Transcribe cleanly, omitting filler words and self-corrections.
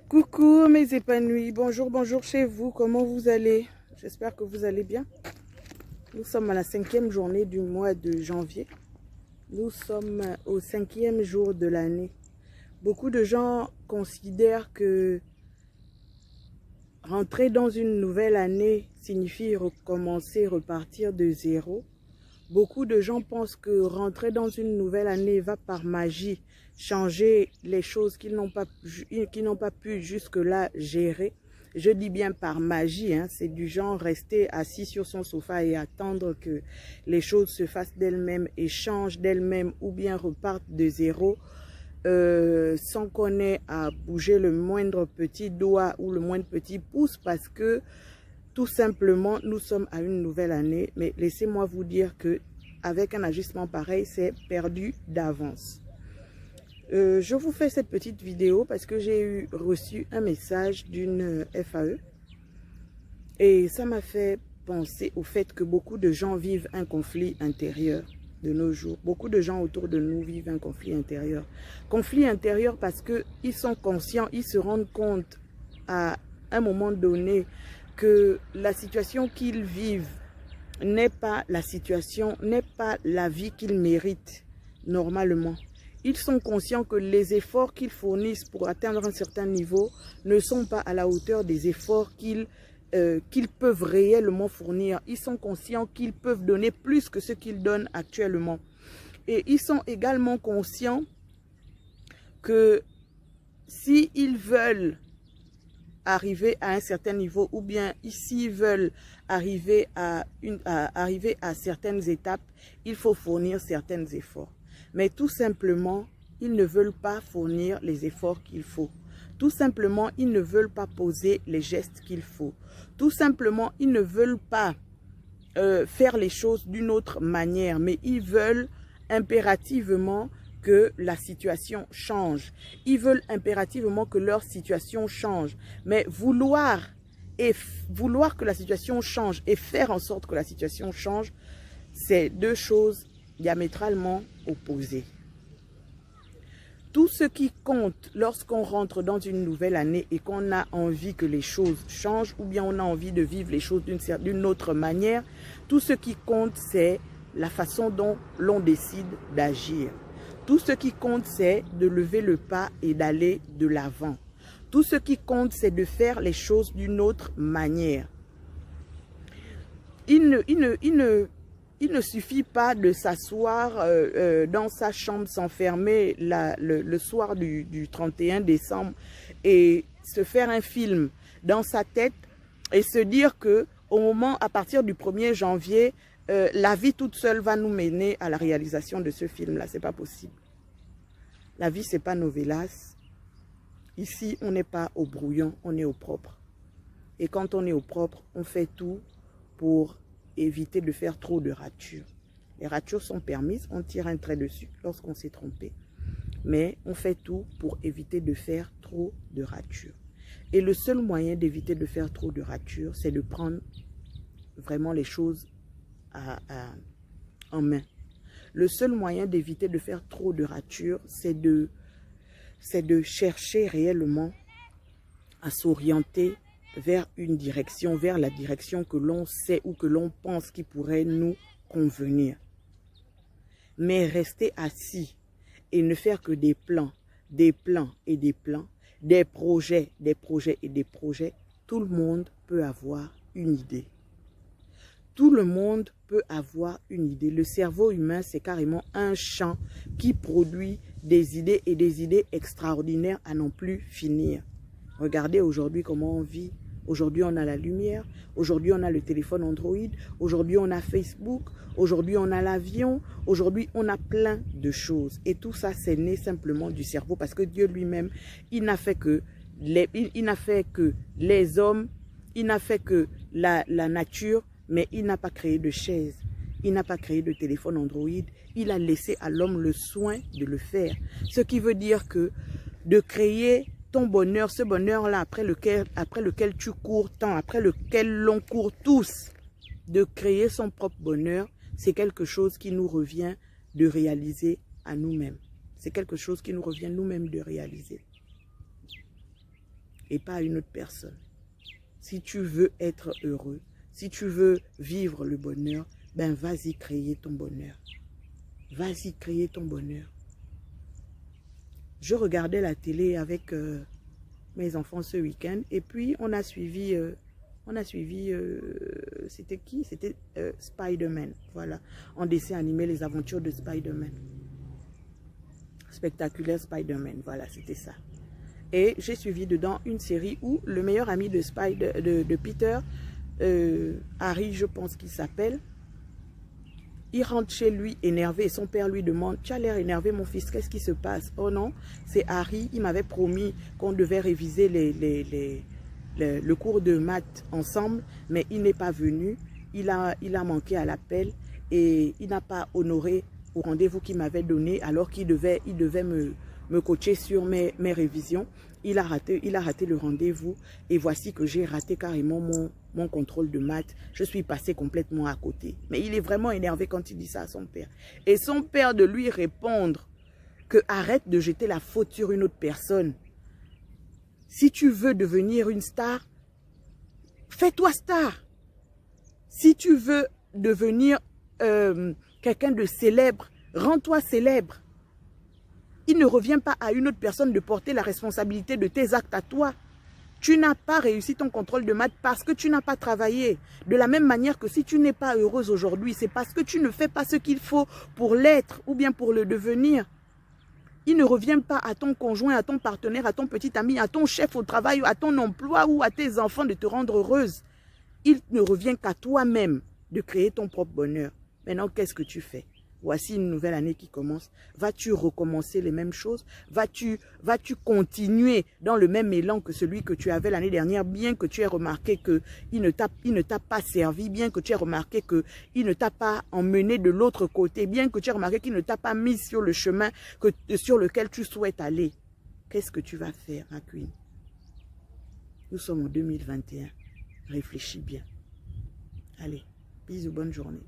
Coucou mes épanouis, bonjour, bonjour chez vous, comment vous allez? J'espère que vous allez bien. Nous sommes à la 5e journée du mois de janvier. Nous sommes au 5e jour de l'année. Beaucoup de gens considèrent que rentrer dans une nouvelle année signifie recommencer, repartir de zéro. Beaucoup de gens pensent que rentrer dans une nouvelle année va par magie changer les choses qu'ils n'ont pas pu jusque-là gérer. Je dis bien par magie, hein, c'est du genre rester assis sur son sofa et attendre que les choses se fassent d'elles-mêmes et changent d'elles-mêmes ou bien repartent de zéro sans qu'on ait à bouger le moindre petit doigt ou le moindre petit pouce parce que tout simplement, nous sommes à une nouvelle année, mais laissez-moi vous dire que avec un ajustement pareil, c'est perdu d'avance. Je vous fais cette petite vidéo parce que j'ai reçu un message d'une FAE et ça m'a fait penser au fait que beaucoup de gens vivent un conflit intérieur de nos jours. Beaucoup de gens autour de nous vivent un conflit intérieur. Conflit intérieur parce qu'ils sont conscients, ils se rendent compte à un moment donné que la situation qu'ils vivent n'est pas la situation, n'est pas la vie qu'ils méritent normalement. Ils sont conscients que les efforts qu'ils fournissent pour atteindre un certain niveau ne sont pas à la hauteur des efforts qu'ils peuvent réellement fournir. Ils sont conscients qu'ils peuvent donner plus que ce qu'ils donnent actuellement. Et ils sont également conscients que s'ils veulent arriver à un certain niveau ou bien s'ils veulent arriver à certaines étapes, il faut fournir certains efforts. Mais tout simplement, ils ne veulent pas fournir les efforts qu'il faut. Tout simplement, ils ne veulent pas poser les gestes qu'il faut. Tout simplement, ils ne veulent pas faire les choses d'une autre manière, mais ils veulent impérativement que la situation change. Ils veulent impérativement que leur situation change. Mais vouloir que la situation change et faire en sorte que la situation change, c'est deux choses diamétralement opposées. Tout ce qui compte lorsqu'on rentre dans une nouvelle année et qu'on a envie que les choses changent ou bien on a envie de vivre les choses d'une autre manière, tout ce qui compte, c'est la façon dont l'on décide d'agir. Tout ce qui compte, c'est de lever le pas et d'aller de l'avant. Tout ce qui compte, c'est de faire les choses d'une autre manière. Il ne suffit pas de s'asseoir dans sa chambre, s'enfermer le soir du 31 décembre et se faire un film dans sa tête et se dire que à partir du 1er janvier, la vie toute seule va nous mener à la réalisation de ce film-là. C'est pas possible. La vie, c'est pas novelas. Ici, on n'est pas au brouillon, on est au propre. Et quand on est au propre, on fait tout pour éviter de faire trop de ratures. Les ratures sont permises, on tire un trait dessus lorsqu'on s'est trompé. Mais on fait tout pour éviter de faire trop de ratures. Et le seul moyen d'éviter de faire trop de ratures, c'est de prendre vraiment les choses en main. Le seul moyen d'éviter de faire trop de ratures, c'est de chercher réellement à s'orienter vers une direction, vers la direction que l'on sait ou que l'on pense qui pourrait nous convenir. Mais rester assis et ne faire que des plans et des plans, des projets et des projets, tout le monde peut avoir une idée. Tout le monde peut avoir une idée. Le cerveau humain, c'est carrément un champ qui produit des idées et des idées extraordinaires à n'en plus finir. Regardez aujourd'hui comment on vit. Aujourd'hui, on a la lumière. Aujourd'hui, on a le téléphone Android. Aujourd'hui, on a Facebook. Aujourd'hui, on a l'avion. Aujourd'hui, on a plein de choses. Et tout ça, c'est né simplement du cerveau parce que Dieu lui-même, il n'a fait que les hommes, il n'a fait que la nature, mais il n'a pas créé de chaise, il n'a pas créé de téléphone Android, il a laissé à l'homme le soin de le faire. Ce qui veut dire que de créer ton bonheur, ce bonheur-là après lequel tu cours tant, après lequel l'on court tous, de créer son propre bonheur, c'est quelque chose qui nous revient de réaliser à nous-mêmes. C'est quelque chose qui nous revient nous-mêmes de réaliser. et pas à une autre personne. Si tu veux être heureux, si tu veux vivre le bonheur, ben vas-y créer ton bonheur. Vas-y créer ton bonheur. Je regardais la télé avec mes enfants ce week-end et puis on a suivi c'était qui? C'était Spider-Man, voilà, en dessin animé, les aventures de Spider-Man. Spectaculaire Spider-Man, voilà, c'était ça. Et j'ai suivi dedans une série où le meilleur ami de Peter, Harry, je pense qu'il s'appelle, il rentre chez lui énervé et son père lui demande « Tu as l'air énervé mon fils, qu'est-ce qui se passe ?» Oh non, c'est Harry, il m'avait promis qu'on devait réviser le cours de maths ensemble, mais il n'est pas venu, il a manqué à l'appel et il n'a pas honoré au rendez-vous qu'il m'avait donné alors qu'il devait me coacher sur mes révisions. Il a raté le rendez-vous et voici que j'ai raté carrément mon contrôle de maths. Je suis passé complètement à côté. Mais il est vraiment énervé quand il dit ça à son père. Et son père de lui répondre que arrête de jeter la faute sur une autre personne. Si tu veux devenir une star, fais-toi star. Si tu veux devenir quelqu'un de célèbre, rends-toi célèbre. Il ne revient pas à une autre personne de porter la responsabilité de tes actes à toi. Tu n'as pas réussi ton contrôle de maths parce que tu n'as pas travaillé. De la même manière que si tu n'es pas heureuse aujourd'hui, c'est parce que tu ne fais pas ce qu'il faut pour l'être ou bien pour le devenir. Il ne revient pas à ton conjoint, à ton partenaire, à ton petit ami, à ton chef au travail, à ton emploi ou à tes enfants de te rendre heureuse. Il ne revient qu'à toi-même de créer ton propre bonheur. Maintenant, qu'est-ce que tu fais? Voici une nouvelle année qui commence. Vas-tu recommencer les mêmes choses? Vas-tu continuer dans le même élan que celui que tu avais l'année dernière, bien que tu aies remarqué qu'il ne t'a pas servi, bien que tu aies remarqué qu'il ne t'a pas emmené de l'autre côté, bien que tu aies remarqué qu'il ne t'a pas mis sur le chemin sur lequel tu souhaites aller? Qu'est-ce que tu vas faire, ma queen? Nous sommes en 2021. Réfléchis bien. Allez, bisous, bonne journée.